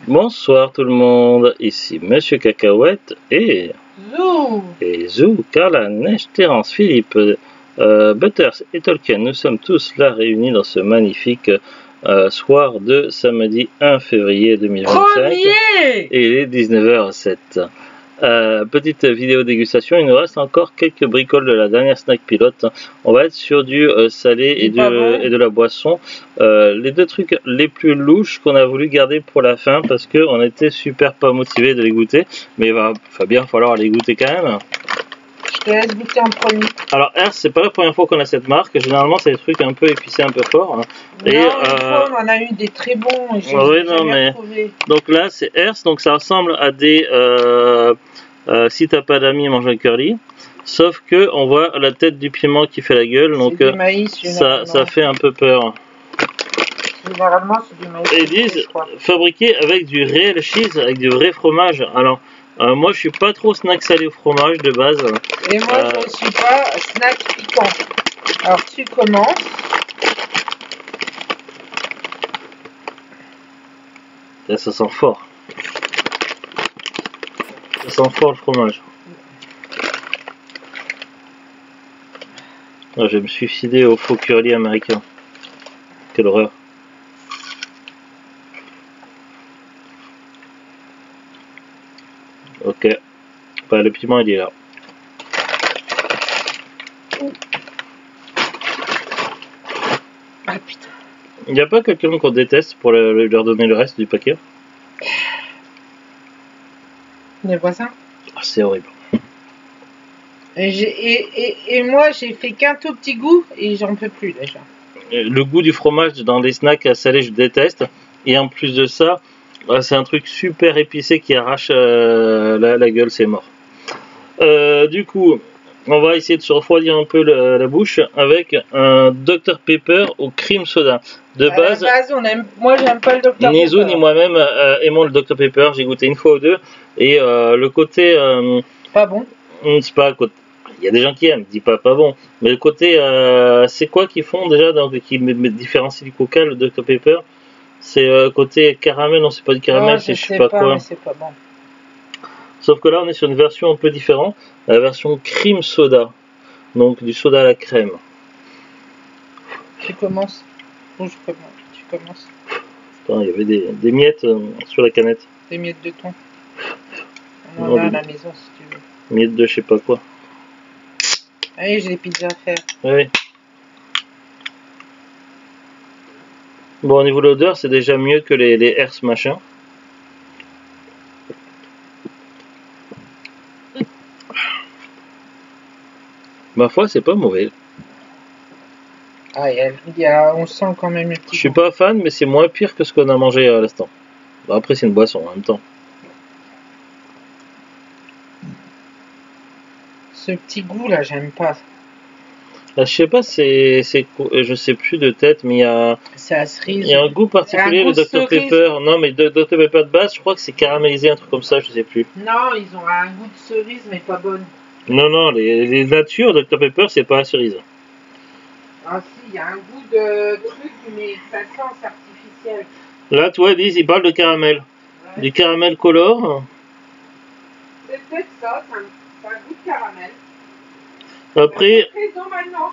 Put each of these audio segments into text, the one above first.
Bonsoir tout le monde, ici Monsieur Cacahuète et Zou, Carla, Neige, Terence, Philippe, Butters et Tolkien. Nous sommes tous là réunis dans ce magnifique soir de samedi 1 février 2025. Et il est 19h07. Petite vidéo dégustation, il nous reste encore quelques bricoles de la dernière snack pilote. On va être sur du salé et de la boisson. Les deux trucs les plus louches qu'on a voulu garder pour la fin parce qu'on était super pas motivé de les goûter. Mais il va bien falloir les goûter quand même. Je te laisse goûter en premier. Alors Hertz, c'est pas la première fois qu'on a cette marque. Généralement c'est des trucs un peu épicés, un peu forts. Non, une fois on en a eu des très bons. Oui, non mais donc là c'est Hertz, donc ça ressemble à des si t'as pas d'amis, mange un curly. Sauf que on voit la tête du piment qui fait la gueule, donc ça fait un peu peur. Généralement c'est du maïs. Et ils disent fabriqué avec du réel cheese, avec du vrai fromage. Alors moi je suis pas trop snack salé au fromage de base. Et moi je ne suis pas snack piquant. Alors tu commences. Là, ça sent fort. Ça sent fort le fromage. Oh, je vais me suicider au faux curly américain. Quelle horreur. Ok. Bah, le piment il est là. Ah putain. Il n'y a pas quelqu'un qu'on déteste pour leur donner le reste du paquet? Les voisins? Ah, c'est horrible. Et moi j'ai fait qu'un tout petit goût et j'en peux plus déjà. Le goût du fromage dans les snacks salés je déteste. Et en plus de ça, c'est un truc super épicé qui arrache la gueule, c'est mort. Du coup, on va essayer de se refroidir un peu la bouche avec un Dr Pepper au cream soda. De base, moi j'aime pas le Dr Pepper. Ni Zou ni moi-même aimons le Dr Pepper. J'ai goûté une fois ou deux et le côté pas bon. C'est pas côté. Il y a des gens qui aiment, dis pas bon. Mais le côté, c'est quoi qu'ils font déjà, donc qui différencie du Coca, le Dr Pepper? C'est côté caramel, non c'est pas du caramel, c'est je sais pas quoi. C'est pas bon. Sauf que là on est sur une version un peu différente, la version cream soda, donc du soda à la crème. Tu commences. Ou je commence. Tu commences. Putain, il y avait des miettes sur la canette. Des miettes de thon. On en a à la maison si tu veux. Miettes de je sais pas quoi. Allez, j'ai des pizzas à faire. Oui. Bon, au niveau de l'odeur, c'est déjà mieux que les Hertz machin. Ma foi, c'est pas mauvais. Ah, on sent quand même le petit. Je suis pas fan, mais c'est moins pire que ce qu'on a mangé à l'instant. Bon, après, c'est une boisson en même temps. Ce petit goût là, j'aime pas. Là, je sais pas, je sais plus de tête, mais il y a. C'est à cerise. Il y a un goût particulier, le Dr Pepper. Non, mais Dr Pepper de base, je crois que c'est caramélisé, un truc comme ça, je sais plus. Non, ils ont un goût de cerise, mais pas bonne. Non, les natures Dr Pepper, c'est pas la cerise. Ah si, il y a un goût de truc, mais ça sent artificiel. Là, tu vois, ils parlent de caramel. Ouais. Du caramel color. C'est peut-être ça, c'est un goût de caramel.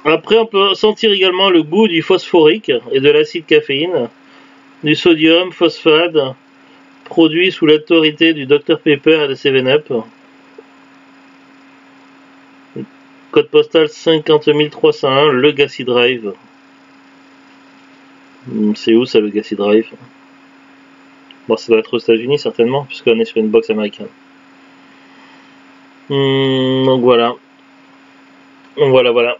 Après, on peut sentir également le goût du phosphorique et de l'acide caféine, du sodium, phosphate, produit sous l'autorité du Dr Pepper et de 7-Up. Code postal 50 301, le Legacy Drive. C'est où ça, le Legacy Drive? Bon, ça doit être aux États-Unis certainement, puisqu'on est sur une box américaine. Donc voilà. Voilà.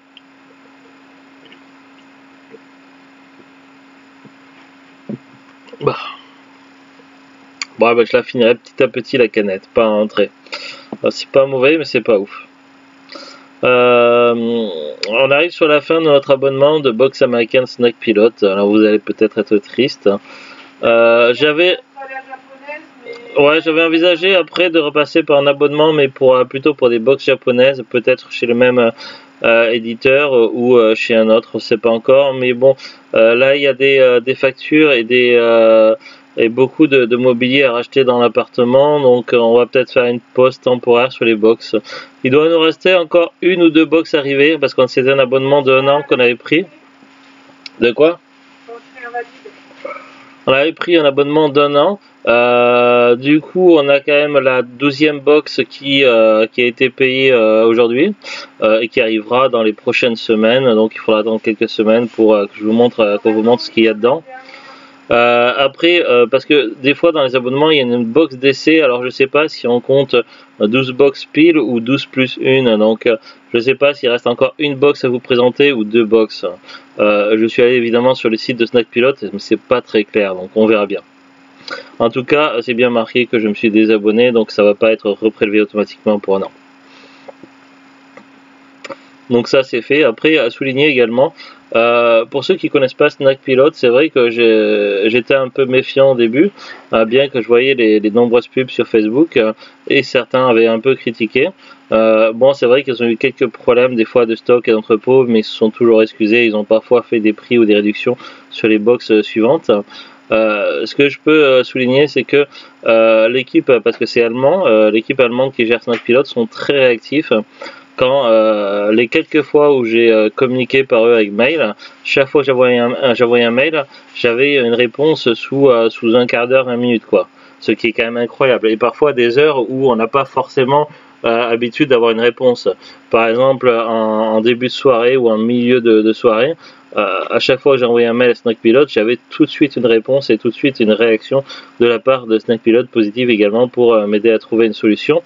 Bah, je la finirai petit à petit la canette, pas à entrer. C'est pas mauvais, mais c'est pas ouf. On arrive sur la fin de notre abonnement de Box American Snack Pilot. Alors vous allez peut-être être triste. J'avais envisagé après de repasser par un abonnement, mais plutôt pour des box japonaises, peut-être chez le même éditeur ou chez un autre, on ne sait pas encore. Mais bon, là il y a des factures et des et beaucoup de mobilier à racheter dans l'appartement, donc on va peut-être faire une pause temporaire sur les box. Il doit nous rester encore une ou deux box arrivées, parce qu'on c'était un abonnement de 1 an qu'on avait pris. De quoi? On avait pris un abonnement d'1 an. Du coup, on a quand même la 12e box qui a été payée aujourd'hui et qui arrivera dans les prochaines semaines. Donc, il faudra attendre quelques semaines pour que je vous montre, qu'on vous montre ce qu'il y a dedans. Après, parce que des fois dans les abonnements, il y a une box d'essai. Alors, je sais pas si on compte 12 box pile ou 12 plus 1. Donc, je sais pas s'il reste encore une box à vous présenter ou 2 box. Je suis allé évidemment sur le site de Snack Pilot, mais c'est pas très clair, donc on verra bien. En tout cas, c'est bien marqué que je me suis désabonné, donc ça va pas être reprélevé automatiquement pour 1 an. Donc ça c'est fait. Après, à souligner également, pour ceux qui connaissent pas Snack Pilot, c'est vrai que j'étais un peu méfiant au début, bien que je voyais les nombreuses pubs sur Facebook, et certains avaient un peu critiqué. Bon, c'est vrai qu'ils ont eu quelques problèmes des fois de stock et d'entrepôt, mais ils se sont toujours excusés. Ils ont parfois fait des prix ou des réductions sur les box suivantes. Ce que je peux souligner, c'est que l'équipe, parce que c'est allemand, l'équipe allemande qui gère Snack Pilot sont très réactifs. Quand les quelques fois où j'ai communiqué par eux avec mail, chaque fois que j'envoyais un mail, j'avais une réponse sous un quart d'heure, 20 minutes, quoi. Ce qui est quand même incroyable. Et parfois des heures où on n'a pas forcément habitude d'avoir une réponse. Par exemple, en début de soirée ou en milieu de soirée, à chaque fois que j'ai envoyé un mail à Snack Pilot, j'avais tout de suite une réponse et tout de suite une réaction de la part de Snack Pilot, positive également, pour m'aider à trouver une solution.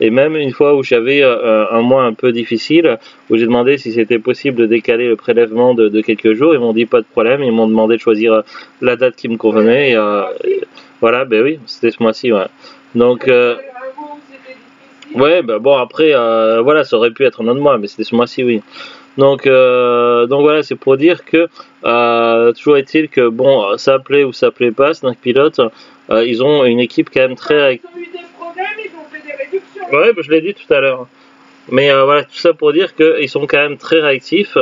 Et même une fois où j'avais un mois un peu difficile, où j'ai demandé si c'était possible de décaler le prélèvement de quelques jours, ils m'ont dit pas de problème, ils m'ont demandé de choisir la date qui me convenait, et voilà, ben oui, c'était ce mois-ci, ouais. Donc, ouais, ben bon, après, voilà, ça aurait pu être un autre mois, mais c'était ce mois-ci, oui. Donc voilà, c'est pour dire que toujours est-il que bon, ça plaît ou ça plaît pas, Snack Pilot, ils ont une équipe quand même très. Ils ont eu des problèmes, ils ont fait des réductions. Ouais, bah, je l'ai dit tout à l'heure. Mais voilà, tout ça pour dire qu'ils sont quand même très réactifs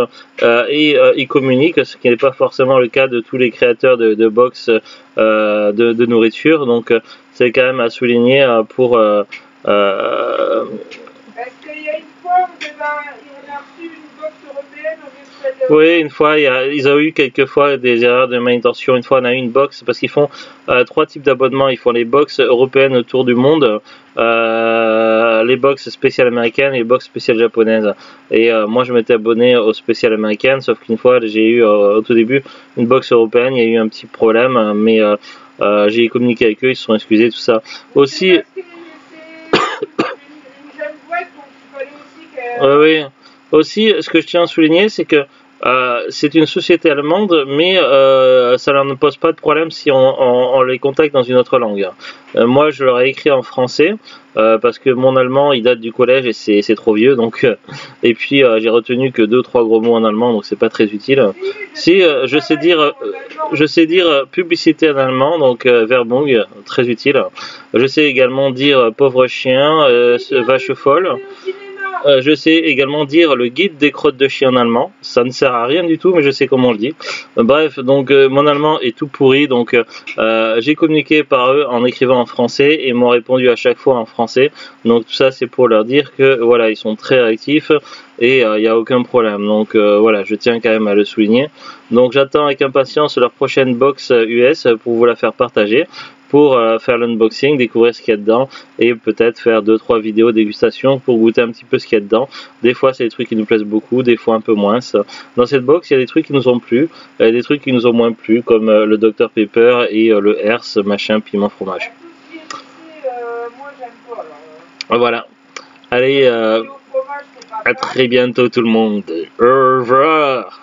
et ils communiquent, ce qui n'est pas forcément le cas de tous les créateurs de box de nourriture. Donc c'est quand même à souligner pour. Est-ce qu'il y a une fois où on a reçu une box européenne au lieu de celle de... Oui, une fois, ils ont eu quelques fois des erreurs de manutention. Une fois, on a eu une box parce qu'ils font 3 types d'abonnements. Ils font les box européennes autour du monde, les box spéciales américaines et les box spéciales japonaises. Et moi, je m'étais abonné aux spéciales américaines, sauf qu'une fois, j'ai eu au tout début une box européenne. Il y a eu un petit problème, mais j'ai communiqué avec eux, ils se sont excusés, tout ça. Aussi. Oui. Aussi, ce que je tiens à souligner, c'est que c'est une société allemande, mais ça leur ne pose pas de problème si on les contacte dans une autre langue. Moi, je leur ai écrit en français, parce que mon allemand, il date du collège et c'est trop vieux, donc et puis j'ai retenu que 2-3 gros mots en allemand, donc c'est pas très utile. Si je sais dire publicité en allemand, donc Werbung, très utile. Je sais également dire pauvre chien, vache folle. Je sais également dire le guide des crottes de chien en allemand. Ça ne sert à rien du tout, mais je sais comment on le dit. Bref, donc mon allemand est tout pourri, donc j'ai communiqué par eux en écrivant en français et m'ont répondu à chaque fois en français. Donc tout ça, c'est pour leur dire que voilà, ils sont très réactifs et il n'y a aucun problème. Donc voilà, je tiens quand même à le souligner. Donc j'attends avec impatience leur prochaine box US pour vous la faire partager, pour faire l'unboxing, découvrir ce qu'il y a dedans et peut-être faire 2-3 vidéos dégustation pour goûter un petit peu ce qu'il y a dedans. Des fois c'est des trucs qui nous plaisent beaucoup, des fois un peu moins. Dans cette box il y a des trucs qui nous ont plu, des trucs qui nous ont moins plu comme le Dr Pepper et le Hertz machin piment fromage. Moi j'aime pas alors. Voilà. Allez, à très bientôt tout le monde. Au revoir.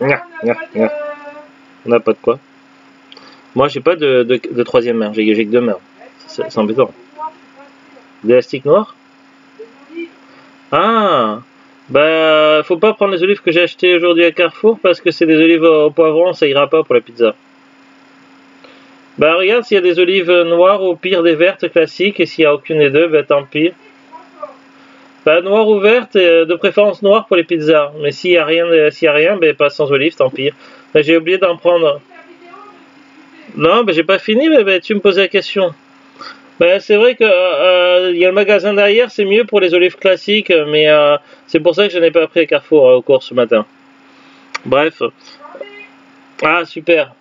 On n'a pas de quoi. Moi, j'ai pas de troisième main, j'ai que 2 mains. C'est embêtant. Des élastiques noirs? Ah, bah, faut pas prendre les olives que j'ai achetées aujourd'hui à Carrefour parce que c'est des olives au poivron, ça ira pas pour la pizza. Bah, regarde, s'il y a des olives noires, au pire des vertes classiques, et s'il n'y a aucune des deux, bah tant pis. Bah, noire ou verte, de préférence noire pour les pizzas. Mais s'il y a rien, bah, pas sans olives, tant pis. Bah, j'ai oublié d'en prendre. Non, j'ai pas fini, mais tu me posais la question. C'est vrai que il y a le magasin derrière, c'est mieux pour les olives classiques, mais c'est pour ça que je n'ai pas pris à Carrefour au cours ce matin. Bref. Ah, super.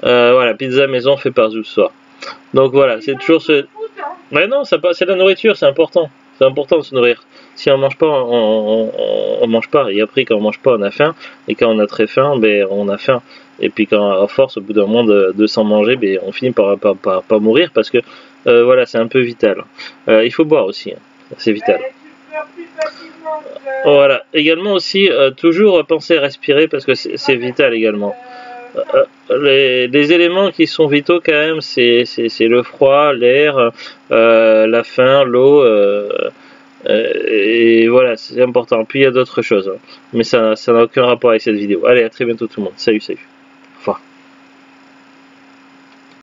Voilà, pizza maison fait par Zou ce soir. Donc voilà, c'est toujours ce... Mais non, c'est la nourriture, c'est important. C'est important de se nourrir. Si on mange pas, on mange pas. Et après, quand on mange pas, on a faim. Et quand on a très faim, on a faim. Et puis quand à force, au bout d'un moment de s'en manger, on finit par mourir parce que voilà, c'est un peu vital. Il faut boire aussi, hein. C'est vital. Voilà. Également aussi, toujours penser à respirer parce que c'est vital également. Les éléments qui sont vitaux quand même, c'est le froid, l'air, la faim, l'eau, et voilà, c'est important. Puis il y a d'autres choses, hein. Mais ça n'a aucun rapport avec cette vidéo. Allez, à très bientôt tout le monde. Salut, salut.